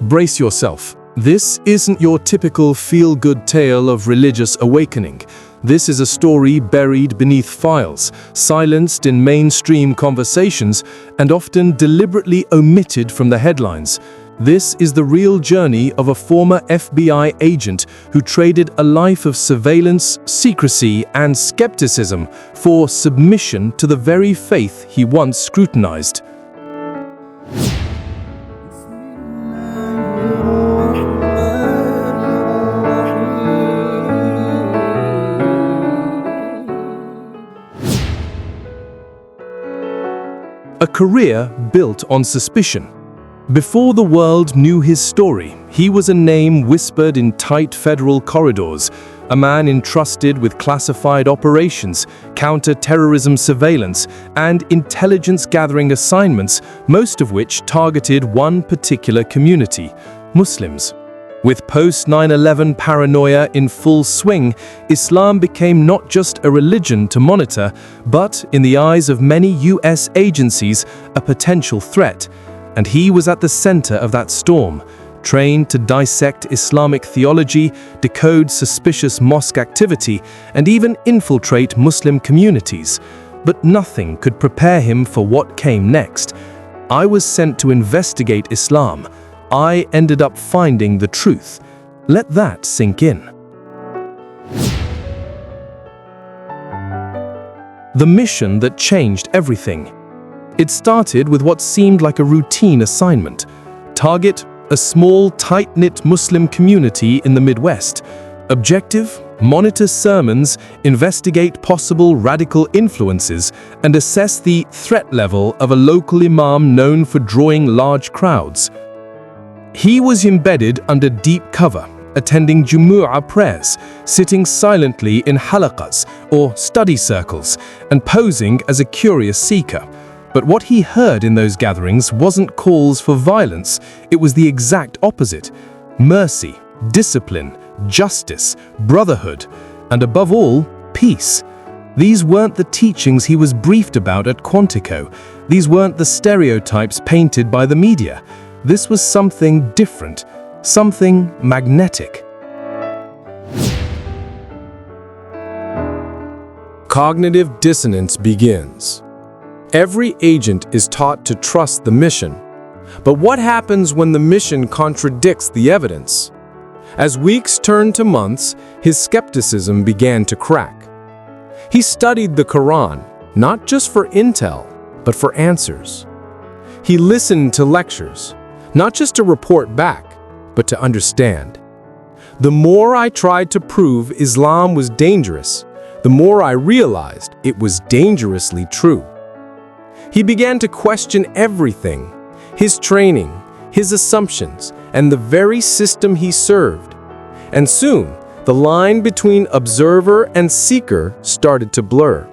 Brace yourself. This isn't your typical feel-good tale of religious awakening. This is a story buried beneath files, silenced in mainstream conversations, and often deliberately omitted from the headlines. This is the real journey of a former FBI agent who traded a life of surveillance, secrecy, and skepticism for submission to the very faith he once scrutinized. A career built on suspicion. Before the world knew his story, he was a name whispered in tight federal corridors, a man entrusted with classified operations, counter-terrorism surveillance, and intelligence-gathering assignments, most of which targeted one particular community: Muslims. With post-9/11 paranoia in full swing, Islam became not just a religion to monitor, but, in the eyes of many US agencies, a potential threat. And he was at the center of that storm, trained to dissect Islamic theology, decode suspicious mosque activity, and even infiltrate Muslim communities. But nothing could prepare him for what came next. I was sent to investigate Islam. I ended up finding the truth. Let that sink in. The mission that changed everything. It started with what seemed like a routine assignment. Target: a small, tight-knit Muslim community in the Midwest. Objective: monitor sermons, investigate possible radical influences, and assess the threat level of a local imam known for drawing large crowds. He was embedded under deep cover, attending Jumu'ah prayers, sitting silently in halaqas, or study circles, and posing as a curious seeker. But what he heard in those gatherings wasn't calls for violence, it was the exact opposite: mercy, discipline, justice, brotherhood, and above all, peace. These weren't the teachings he was briefed about at Quantico. These weren't the stereotypes painted by the media. This was something different, something magnetic. Cognitive dissonance begins. Every agent is taught to trust the mission. But what happens when the mission contradicts the evidence? As weeks turned to months, his skepticism began to crack. He studied the Quran, not just for intel, but for answers. He listened to lectures, not just to report back, but to understand. The more I tried to prove Islam was dangerous, the more I realized it was dangerously true. He began to question everything: his training, his assumptions, and the very system he served. And soon, the line between observer and seeker started to blur.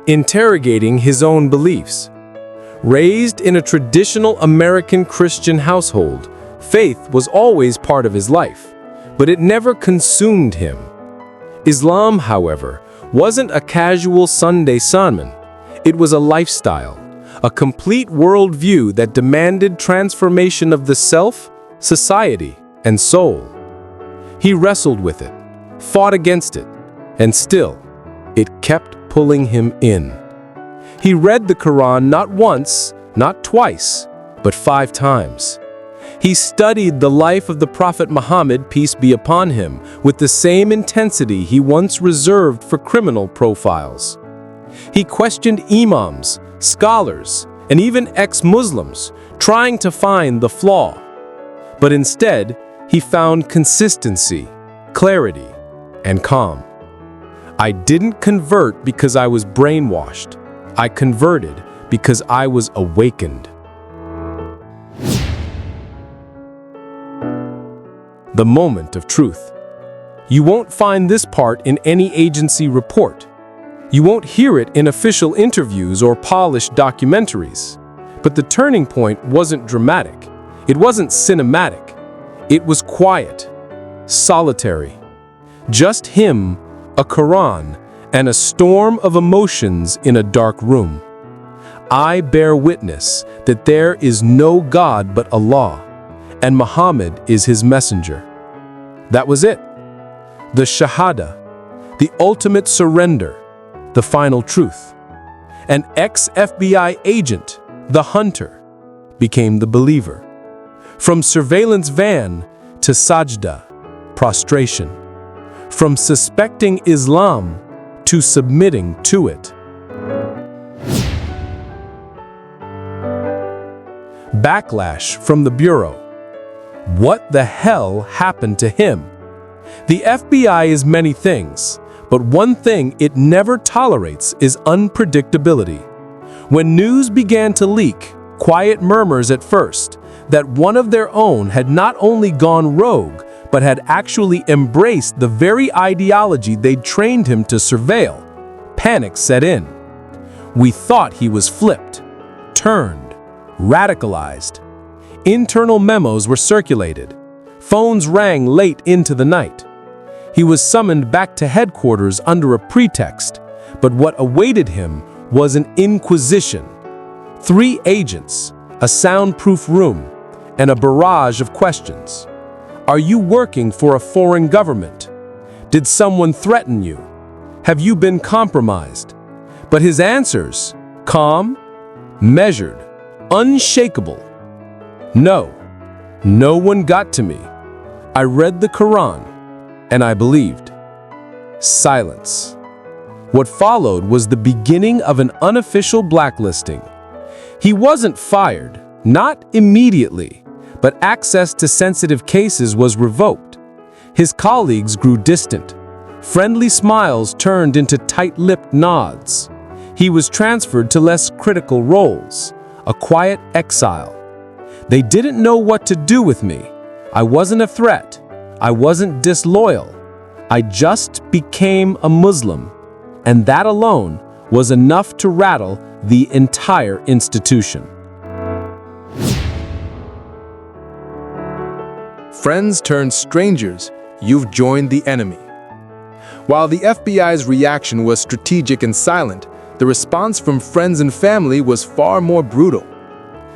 Interrogating his own beliefs. Raised in a traditional American Christian household, faith was always part of his life, but it never consumed him. Islam, however, wasn't a casual Sunday sermon. It was a lifestyle, a complete worldview that demanded transformation of the self, society, and soul. He wrestled with it, fought against it, and still, it kept pulling him in. He read the Quran not once, not twice, but 5 times. He studied the life of the Prophet Muhammad, peace be upon him, with the same intensity he once reserved for criminal profiles. He questioned imams, scholars, and even ex-Muslims, trying to find the flaw. But instead, he found consistency, clarity, and calm. I didn't convert because I was brainwashed. I converted because I was awakened. The moment of truth. You won't find this part in any agency report. You won't hear it in official interviews or polished documentaries. But the turning point wasn't dramatic. It wasn't cinematic. It was quiet, solitary. Just him, a Quran, and a storm of emotions in a dark room. "I bear witness that there is no God but Allah, and Muhammad is his messenger." That was it. The Shahada, the ultimate surrender, the final truth. An ex-FBI agent, the hunter, became the believer. From surveillance van to sajda, prostration. From suspecting Islam to submitting to it. Backlash from the Bureau. What the hell happened to him? The FBI is many things, but one thing it never tolerates is unpredictability. When news began to leak, quiet murmurs at first, that one of their own had not only gone rogue, but had actually embraced the very ideology they'd trained him to surveil, panic set in. We thought he was flipped, turned, radicalized. Internal memos were circulated. Phones rang late into the night. He was summoned back to headquarters under a pretext, but what awaited him was an inquisition. 3 agents, a soundproof room, and a barrage of questions. Are you working for a foreign government? Did someone threaten you? Have you been compromised? But his answers, calm, measured, unshakable. No, no one got to me. I read the Quran, and I believed. Silence. What followed was the beginning of an unofficial blacklisting. He wasn't fired, not immediately, but access to sensitive cases was revoked. His colleagues grew distant. Friendly smiles turned into tight-lipped nods. He was transferred to less critical roles, a quiet exile. They didn't know what to do with me. I wasn't a threat. I wasn't disloyal. I just became a Muslim, and that alone was enough to rattle the entire institution. Friends turned strangers, you've joined the enemy. While the FBI's reaction was strategic and silent, the response from friends and family was far more brutal.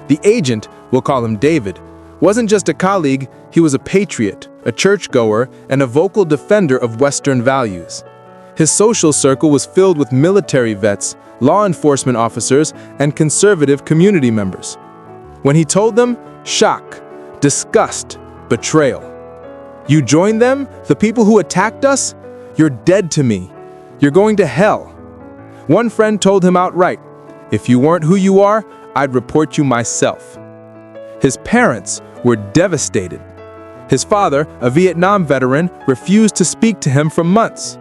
The agent, we'll call him David, wasn't just a colleague, he was a patriot, a churchgoer, and a vocal defender of Western values. His social circle was filled with military vets, law enforcement officers, and conservative community members. When he told them, shock, disgust, betrayal. You joined them, the people who attacked us? You're dead to me. You're going to hell. One friend told him outright, if you weren't who you are, I'd report you myself. His parents were devastated. His father, a Vietnam veteran, refused to speak to him for months.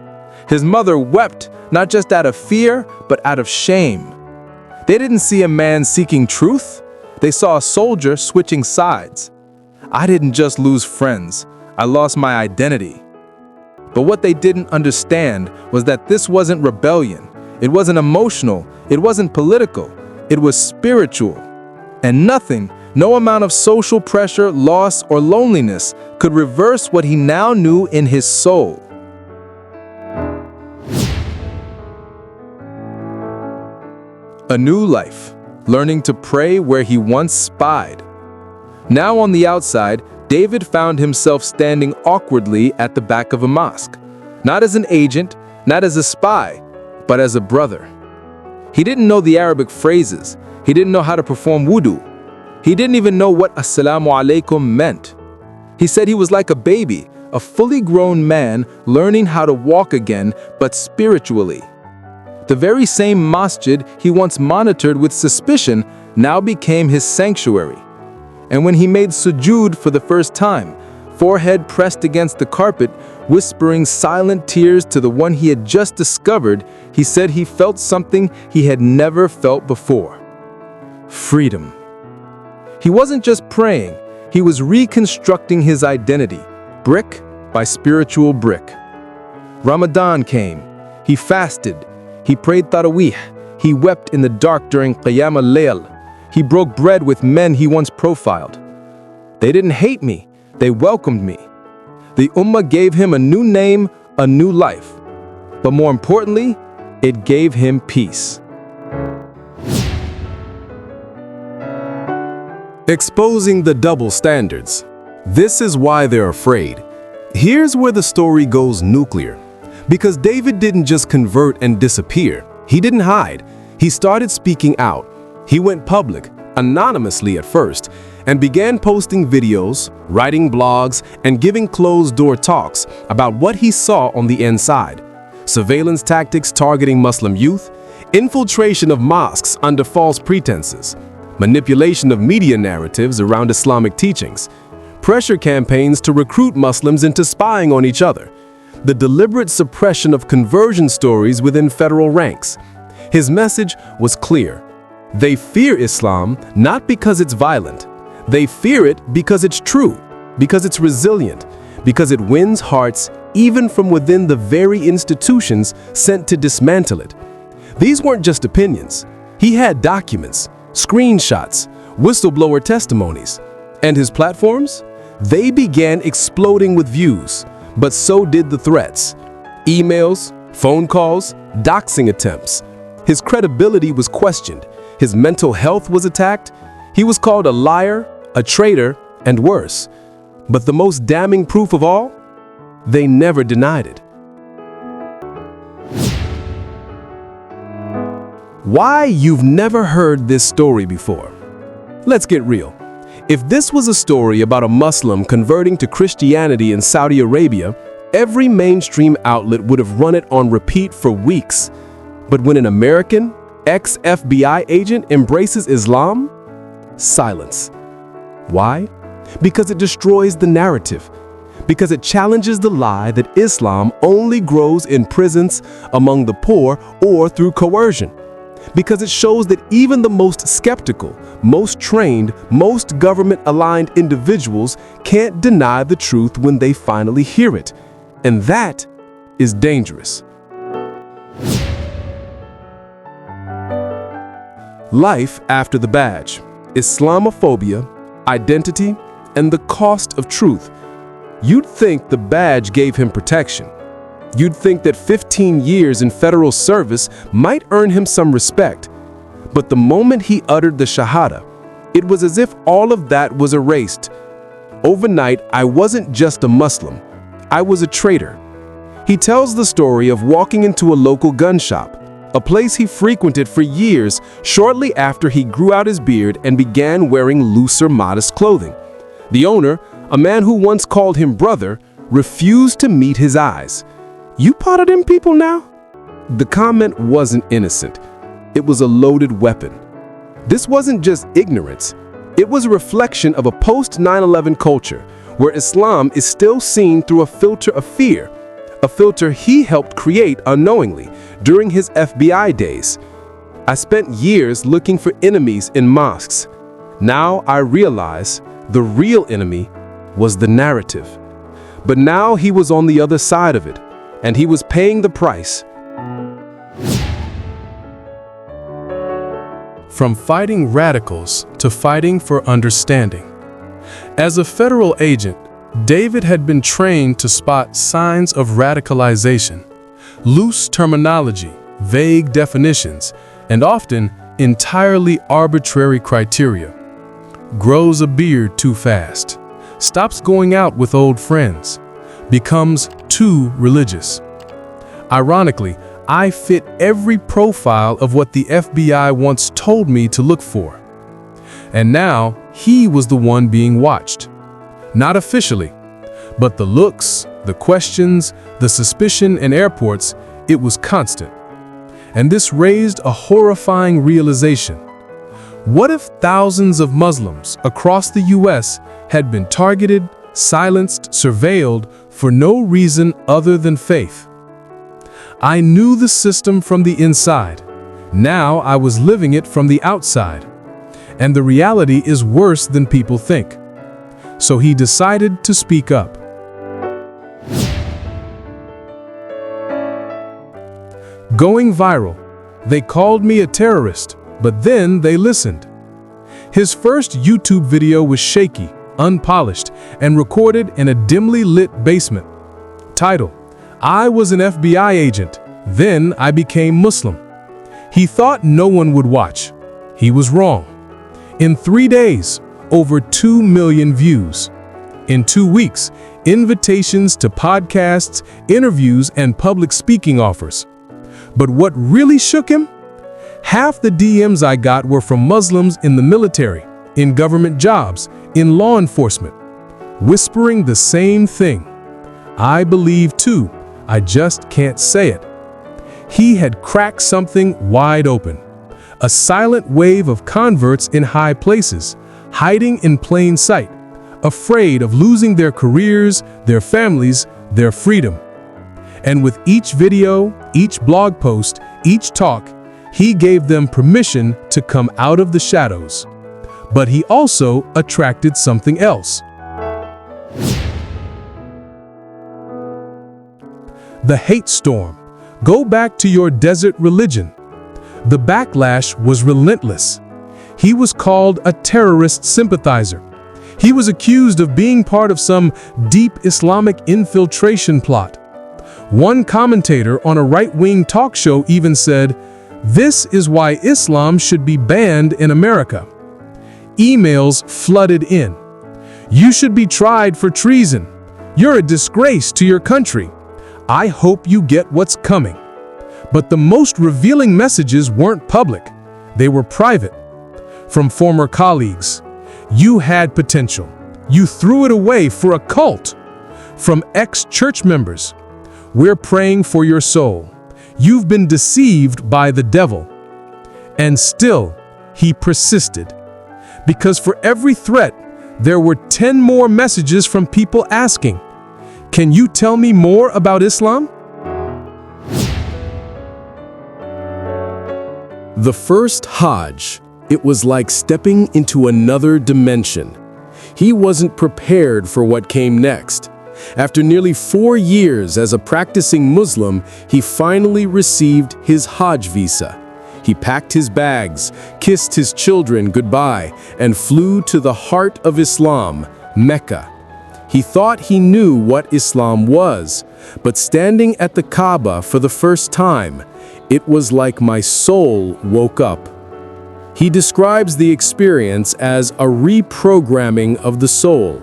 His mother wept, not just out of fear, but out of shame. They didn't see a man seeking truth. They saw a soldier switching sides. I didn't just lose friends, I lost my identity. But what they didn't understand was that this wasn't rebellion. It wasn't emotional. It wasn't political. It was spiritual. And nothing, no amount of social pressure, loss, or loneliness could reverse what he now knew in his soul. A new life, learning to pray where he once spied. Now on the outside, David found himself standing awkwardly at the back of a mosque. Not as an agent, not as a spy, but as a brother. He didn't know the Arabic phrases. He didn't know how to perform wudu. He didn't even know what Assalamu alaikum meant. He said he was like a baby, a fully grown man learning how to walk again, but spiritually. The very same masjid he once monitored with suspicion now became his sanctuary. And when he made sujood for the first time, forehead pressed against the carpet, whispering silent tears to the one he had just discovered, he said he felt something he had never felt before. Freedom. He wasn't just praying, he was reconstructing his identity, brick by spiritual brick. Ramadan came. He fasted. He prayed Taraweeh. He wept in the dark during Qiyam al-Layl. He broke bread with men he once profiled. They didn't hate me. They welcomed me. The Ummah gave him a new name, a new life. But more importantly, it gave him peace. Exposing the double standards. This is why they're afraid. Here's where the story goes nuclear. Because David didn't just convert and disappear. He didn't hide. He started speaking out. He went public, anonymously at first, and began posting videos, writing blogs, and giving closed-door talks about what he saw on the inside. Surveillance tactics targeting Muslim youth, infiltration of mosques under false pretenses, manipulation of media narratives around Islamic teachings, pressure campaigns to recruit Muslims into spying on each other, the deliberate suppression of conversion stories within federal ranks. His message was clear. They fear Islam not because it's violent. They fear it because it's true, because it's resilient, because it wins hearts even from within the very institutions sent to dismantle it. These weren't just opinions. He had documents, screenshots, whistleblower testimonies. And his platforms? They began exploding with views, but so did the threats. Emails, phone calls, doxing attempts. His credibility was questioned. His mental health was attacked. He was called a liar, a traitor, and worse. But the most damning proof of all? They never denied it. Why you've never heard this story before? Let's get real. If this was a story about a Muslim converting to Christianity in Saudi Arabia, every mainstream outlet would have run it on repeat for weeks. But when an American, ex-FBI agent embraces Islam, silence. Why? Because it destroys the narrative. Because it challenges the lie that Islam only grows in prisons, among the poor, or through coercion. Because it shows that even the most skeptical, most trained, most government-aligned individuals can't deny the truth when they finally hear it. And that is dangerous. Life after the badge, Islamophobia, identity, and the cost of truth. You'd think the badge gave him protection. You'd think that 15 years in federal service might earn him some respect. But the moment he uttered the Shahada, it was as if all of that was erased. Overnight, I wasn't just a Muslim. I was a traitor. He tells the story of walking into a local gun shop, a place he frequented for years shortly after he grew out his beard and began wearing looser, modest clothing. The owner, a man who once called him brother, refused to meet his eyes. "You part of them people now?" The comment wasn't innocent. It was a loaded weapon. This wasn't just ignorance. It was a reflection of a post-9/11 culture where Islam is still seen through a filter of fear, a filter he helped create unknowingly during his FBI days. I spent years looking for enemies in mosques. Now I realize the real enemy was the narrative. But now he was on the other side of it, and he was paying the price. From fighting radicals to fighting for understanding. As a federal agent, David had been trained to spot signs of radicalization, loose terminology, vague definitions, and often entirely arbitrary criteria. Grows a beard too fast, stops going out with old friends, becomes too religious. Ironically, I fit every profile of what the FBI once told me to look for. And now, he was the one being watched. Not officially, but the looks, the questions, the suspicion in airports, it was constant. And this raised a horrifying realization. What if thousands of Muslims across the US had been targeted, silenced, surveilled for no reason other than faith? I knew the system from the inside. Now I was living it from the outside. And the reality is worse than people think. So he decided to speak up. Going viral. They called me a terrorist, but then they listened. His first YouTube video was shaky, unpolished, and recorded in a dimly lit basement. Title: I was an FBI agent, then I became Muslim. He thought no one would watch. He was wrong. In 3 days, over 2 million views. In 2 weeks, invitations to podcasts, interviews, and public speaking offers. But what really shook him? Half the DMs I got were from Muslims in the military, in government jobs, in law enforcement, whispering the same thing. I believe too, I just can't say it. He had cracked something wide open. A silent wave of converts in high places, hiding in plain sight, afraid of losing their careers, their families, their freedom. And with each video, each blog post, each talk, he gave them permission to come out of the shadows. But he also attracted something else. The hate storm. Go back to your desert religion. The backlash was relentless. He was called a terrorist sympathizer. He was accused of being part of some deep Islamic infiltration plot. One commentator on a right-wing talk show even said, "This is why Islam should be banned in America." Emails flooded in. "You should be tried for treason. You're a disgrace to your country. I hope you get what's coming." But the most revealing messages weren't public. They were private. From former colleagues, "You had potential. You threw it away for a cult." From ex-church members, "We're praying for your soul. You've been deceived by the devil." And still, he persisted. Because for every threat, there were 10 more messages from people asking, "Can you tell me more about Islam?" The first Hajj, it was like stepping into another dimension. He wasn't prepared for what came next. After nearly 4 years as a practicing Muslim, he finally received his Hajj visa. He packed his bags, kissed his children goodbye, and flew to the heart of Islam, Mecca. He thought he knew what Islam was, but standing at the Kaaba for the first time, it was like my soul woke up. He describes the experience as a reprogramming of the soul.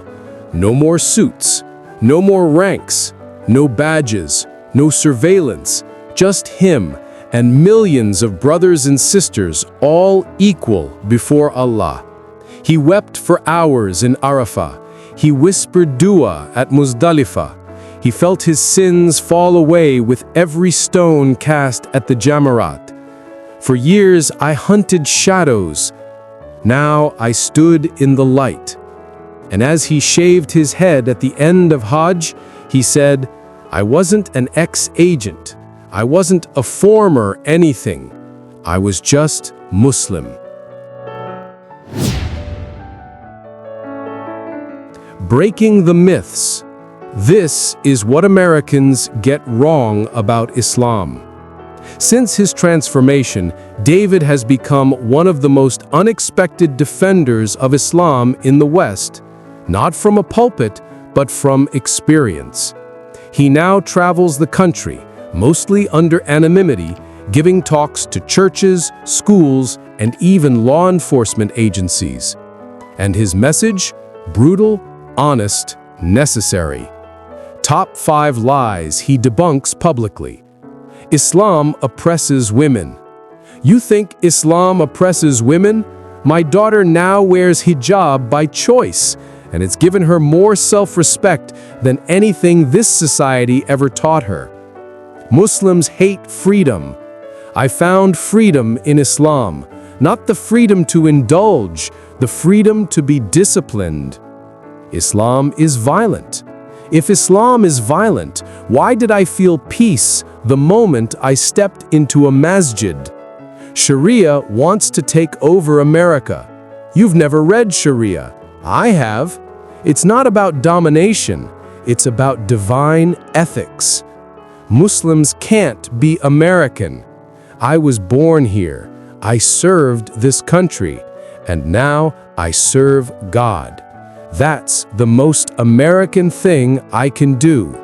No more suits, no more ranks, no badges, no surveillance, just him and millions of brothers and sisters, all equal before Allah. He wept for hours in Arafah. He whispered dua at Muzdalifah. He felt his sins fall away with every stone cast at the Jamarat. For years I hunted shadows. Now I stood in the light. And as he shaved his head at the end of Hajj, he said, "I wasn't an ex-agent. I wasn't a former anything. I was just Muslim." Breaking the myths. This is what Americans get wrong about Islam. Since his transformation, David has become one of the most unexpected defenders of Islam in the West, not from a pulpit, but from experience. He now travels the country, mostly under anonymity, giving talks to churches, schools, and even law enforcement agencies. And his message? Brutal, honest, necessary. Top 5 lies he debunks publicly. Islam oppresses women. You think Islam oppresses women? My daughter now wears hijab by choice, and it's given her more self-respect than anything this society ever taught her. Muslims hate freedom. I found freedom in Islam, not the freedom to indulge, the freedom to be disciplined. Islam is violent. If Islam is violent, why did I feel peace the moment I stepped into a masjid? Sharia wants to take over America. You've never read Sharia. I have. It's not about domination. It's about divine ethics. Muslims can't be American. I was born here. I served this country. And now I serve God. That's the most American thing I can do.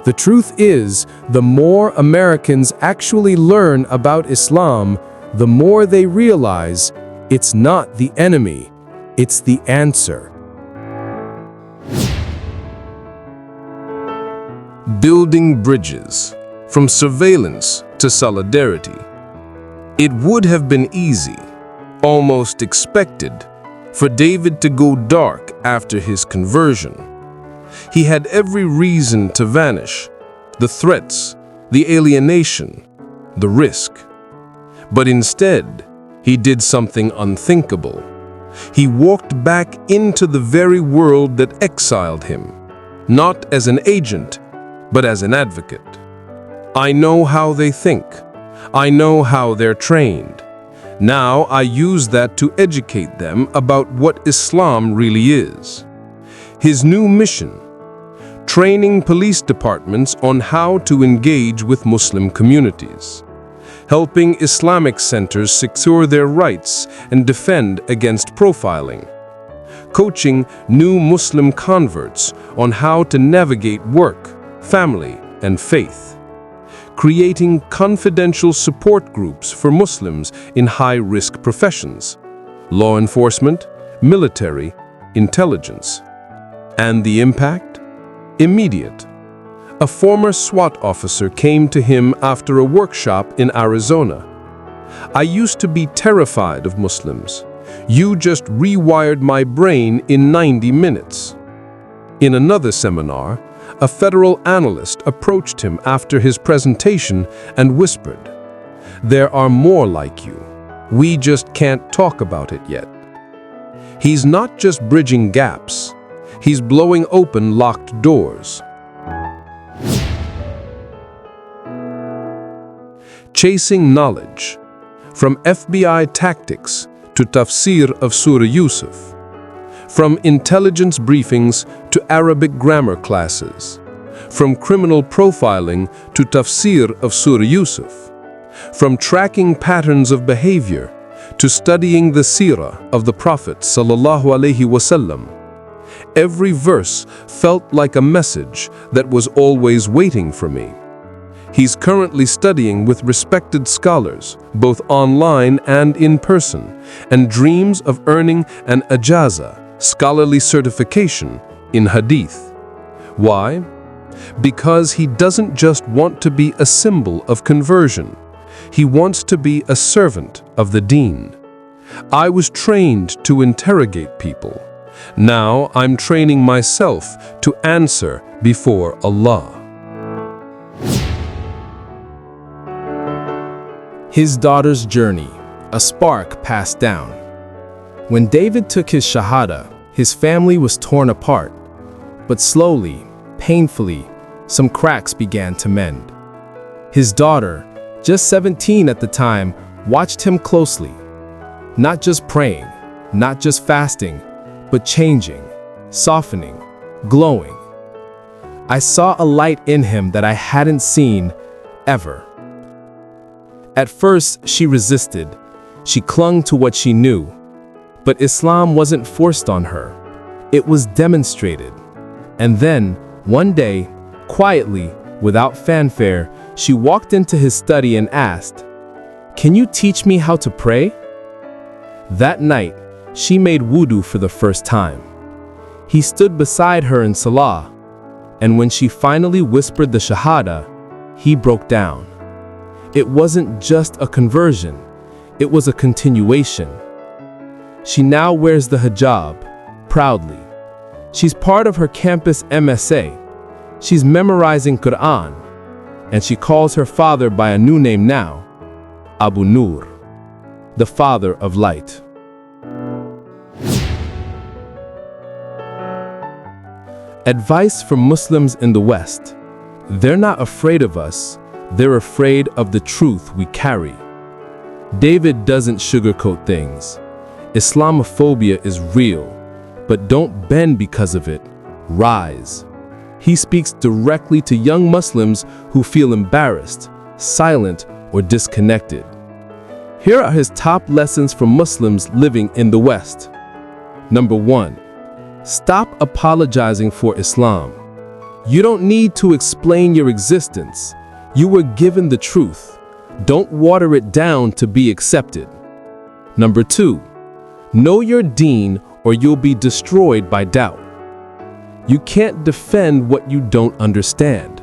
The truth is, the more Americans actually learn about Islam, the more they realize it's not the enemy, It's the answer. Building bridges, from surveillance to solidarity. It would have been easy, almost expected, for David to go dark after his conversion. He had every reason to vanish, the threats, the alienation, the risk. But instead, he did something unthinkable. He walked back into the very world that exiled him, not as an agent, but as an advocate. I know how they think. I know how they're trained. Now I use that to educate them about what Islam really is. His new mission: training police departments on how to engage with Muslim communities, helping Islamic centers secure their rights and defend against profiling, coaching new Muslim converts on how to navigate work, family, and faith, creating confidential support groups for Muslims in high-risk professions, law enforcement, military, intelligence. And the impact? Immediate. A former SWAT officer came to him after a workshop in Arizona. "I used to be terrified of Muslims. You just rewired my brain in 90 minutes." In another seminar, a federal analyst approached him after his presentation and whispered, "There are more like you. We just can't talk about it yet." He's not just bridging gaps. He's blowing open locked doors. Chasing knowledge. From FBI tactics to tafsir of Surah Yusuf. From intelligence briefings to Arabic grammar classes. From criminal profiling to tafsir of Surah Yusuf. From tracking patterns of behavior to studying the seerah of the Prophet ﷺ. Every verse felt like a message that was always waiting for me. He's currently studying with respected scholars, both online and in person, and dreams of earning an ijaza, scholarly certification, in hadith. Why? Because he doesn't just want to be a symbol of conversion. He wants to be a servant of the Deen. I was trained to interrogate people. Now I'm training myself to answer before Allah. His daughter's journey, a spark passed down. When David took his shahada, his family was torn apart. But slowly, painfully, some cracks began to mend. His daughter, just 17 at the time, watched him closely. Not just praying, not just fasting, but changing, softening, glowing. I saw a light in him that I hadn't seen ever. At first, she resisted. She clung to what she knew. But Islam wasn't forced on her. It was demonstrated. And then, one day, quietly, without fanfare, she walked into his study and asked, "Can you teach me how to pray?" That night, she made wudu for the first time. He stood beside her in salah, and when she finally whispered the shahada, he broke down. It wasn't just a conversion, it was a continuation. She now wears the hijab, proudly. She's part of her campus MSA. She's memorizing Quran, and she calls her father by a new name now, Abu Nur, the father of light. Advice from Muslims in the West. They're not afraid of us, they're afraid of the truth we carry. David doesn't sugarcoat things. Islamophobia is real, but don't bend because of it, rise. He speaks directly to young Muslims who feel embarrassed, silent, or disconnected. Here are his top lessons for Muslims living in the West. Number 1. Stop apologizing for Islam. You don't need to explain your existence. You were given the truth. Don't water it down to be accepted. Number 2. Know your deen or you'll be destroyed by doubt. You can't defend what you don't understand.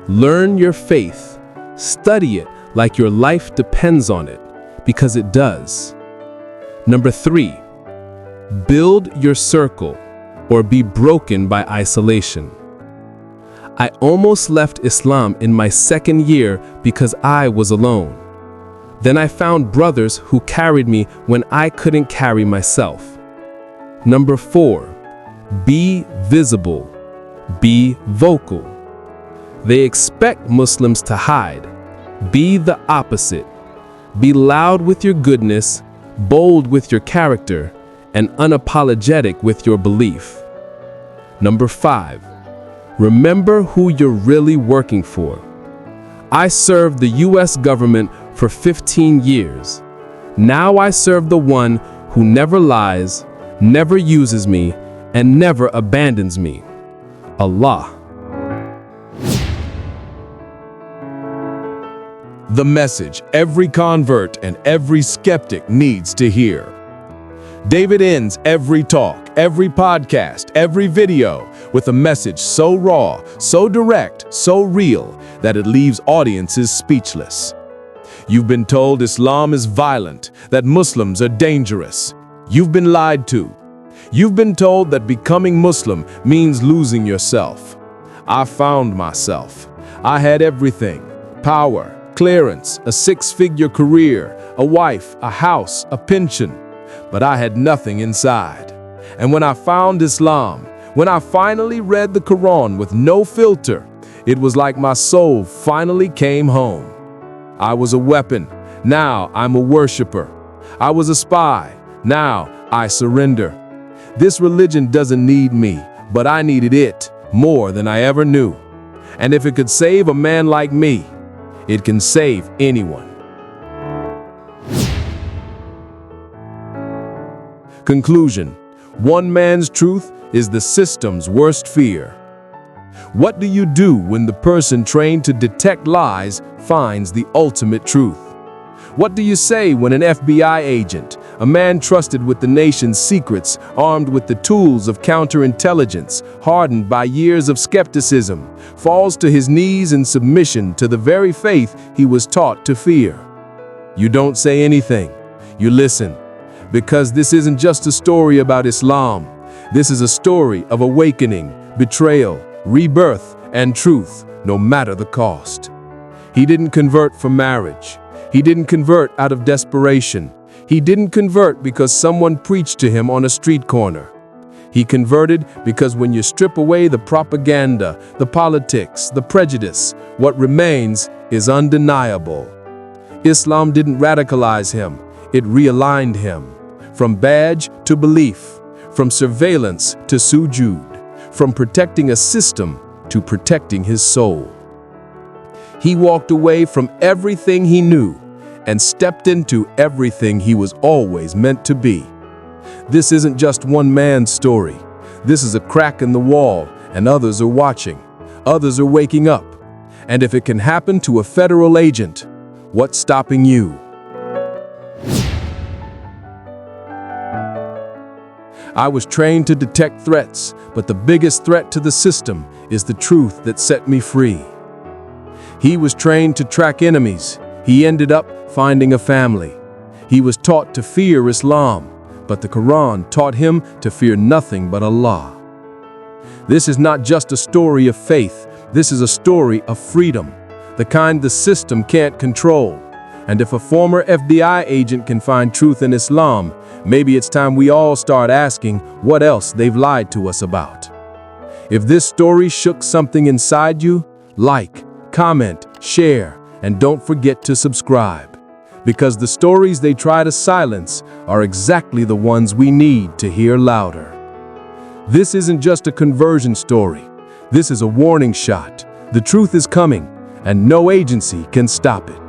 Learn your faith. Study it like your life depends on it, because it does. Number 3, build your circle or be broken by isolation. I almost left Islam in my second year because I was alone. Then I found brothers who carried me when I couldn't carry myself. Number 4, be visible, be vocal. They expect Muslims to hide. Be the opposite. Be loud with your goodness, bold with your character, and unapologetic with your belief. Number 5, remember who you're really working for. I served the U.S. government for 15 years. Now I serve the one who never lies, never uses me, and never abandons me. Allah. The message every convert and every skeptic needs to hear. David ends every talk, every podcast, every video with a message so raw, so direct, so real that it leaves audiences speechless. You've been told Islam is violent, that Muslims are dangerous. You've been lied to. You've been told that becoming Muslim means losing yourself. I found myself. I had everything: power, clearance, a 6-figure career, a wife, a house, a pension. But I had nothing inside. And when I found Islam, when I finally read the Quran with no filter, it was like my soul finally came home. I was a weapon. Now I'm a worshiper. I was a spy. Now I surrender. This religion doesn't need me, but I needed it more than I ever knew. And if it could save a man like me, it can save anyone. Conclusion: one man's truth is the system's worst fear. What do you do when the person trained to detect lies finds the ultimate truth? What do you say when an FBI agent, a man trusted with the nation's secrets, armed with the tools of counterintelligence, hardened by years of skepticism, falls to his knees in submission to the very faith he was taught to fear? You don't say anything. You listen. Because this isn't just a story about Islam. This is a story of awakening, betrayal, rebirth, and truth, no matter the cost. He didn't convert for marriage. He didn't convert out of desperation. He didn't convert because someone preached to him on a street corner. He converted because when you strip away the propaganda, the politics, the prejudice, what remains is undeniable. Islam didn't radicalize him. It realigned him. From badge to belief, from surveillance to sujood, from protecting a system to protecting his soul. He walked away from everything he knew and stepped into everything he was always meant to be. This isn't just one man's story. This is a crack in the wall, and others are watching. Others are waking up. And if it can happen to a federal agent, what's stopping you? I was trained to detect threats, but the biggest threat to the system is the truth that set me free. He was trained to track enemies. He ended up finding a family. He was taught to fear Islam, but the Quran taught him to fear nothing but Allah. This is not just a story of faith. This is a story of freedom, the kind the system can't control. And if a former FBI agent can find truth in Islam, maybe it's time we all start asking what else they've lied to us about. If this story shook something inside you, like, comment, share, and don't forget to subscribe. Because the stories they try to silence are exactly the ones we need to hear louder. This isn't just a conversion story. This is a warning shot. The truth is coming, and no agency can stop it.